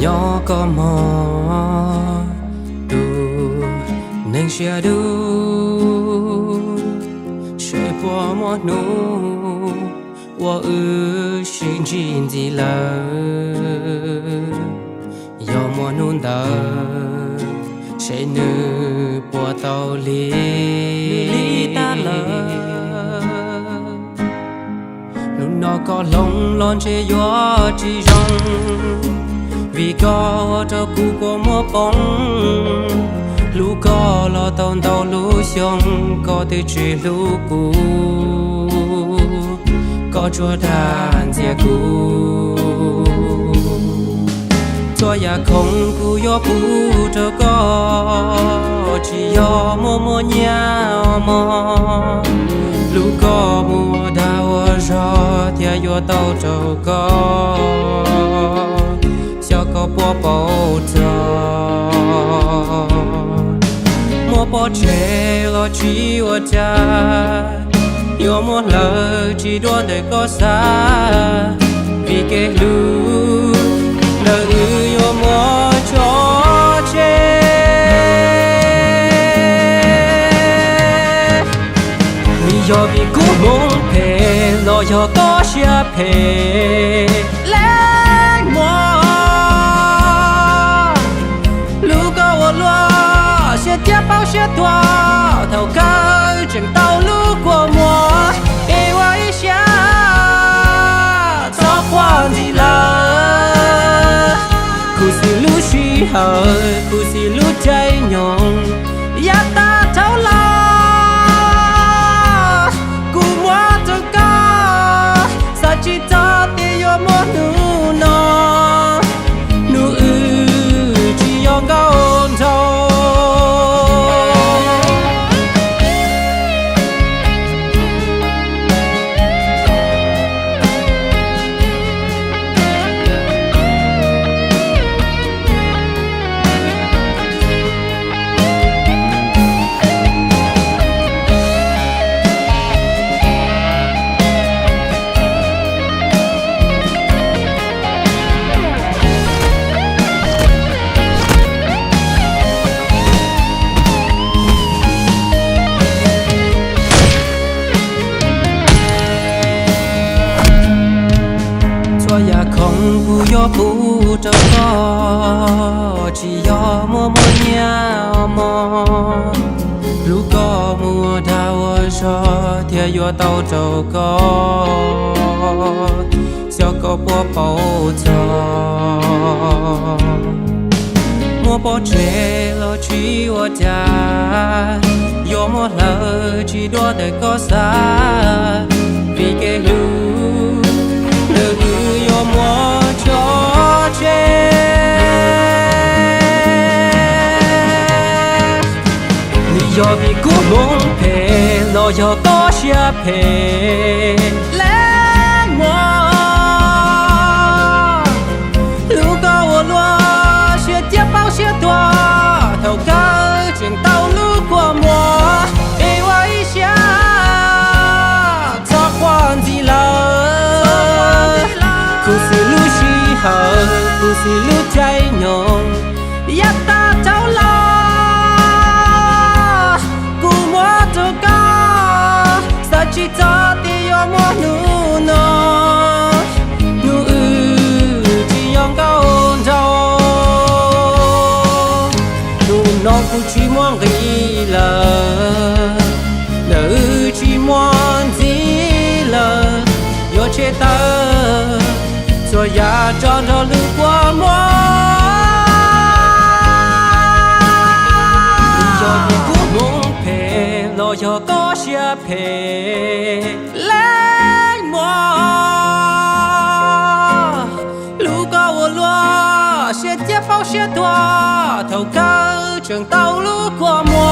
nhỏ có mò đủ nên sẽ đủ sẽ bỏ mò nụ và xin chín gì là do mò nôn ta sẽ nữ bỏ tàu li ta là lúc nó có lòng lon che gió chỉ rong vì có cho cũ có mơ bóng lũ có lo tàu tàu lũ sông có thể chỉ lũ cũ có chúa đàn dè cũ cho ya không cũ yo cũ cho có chỉ yo mơ nhà mơ lũ có mùa đào gió theo yo tàu cho có có bỏ bầu trời mua bỏ chế lo chỉ ở cha yêu một lời chỉ đoán để có xa vì cái lũ đời yêu mua cho chế vì do vì cũ muốn thề lo do có chia thề lên mua sẽ tiếp bao sẽ toa thầu cao chẳng tàu lũ của mùa yêu ấy xa cho quan gì là cụ xì lũ suy hờ cụ xì lũ cháy nhộng ya ta thấu lo cụ mua cho ca sao chỉ cho tiền yo mua nụ nó nụ chỉ yo cao thâu không phụ yo phụ cho có chỉ yo mua nhà mò lúc có mùa đào gió theo yo tàu trâu có sao có bỏ bầu trời mua bỏ chế lo chỉ ở cha yo một lời chỉ đoán để có xa vì cái lũ yo mua cho chế lý do vì cũ muốn thề lo do có chia thề lên mua lũ cao loa sẽ tiếp bao sẽ toa thầu cao chuyện tàu lũ của mùa yêu ấy xa cho quan gì là cụ xì lũ xì hờ cụ xì lũ cháy nhộng ya ta thấu lo cụ mua cho ca sao chỉ cho tiền yo mua nụ nó nụ chỉ yong cao trâu nụ nó cụ chỉ muốn ghi là nữ chỉ muốn gì là yo chế ta cho ya cho nó lưu qua mơ cho vì cũ muốn thề lo cho có chia thề lên mơ lũ cao loa sẽ tiếp bao sẽ toa thầu cao trường tàu lũ qua mơ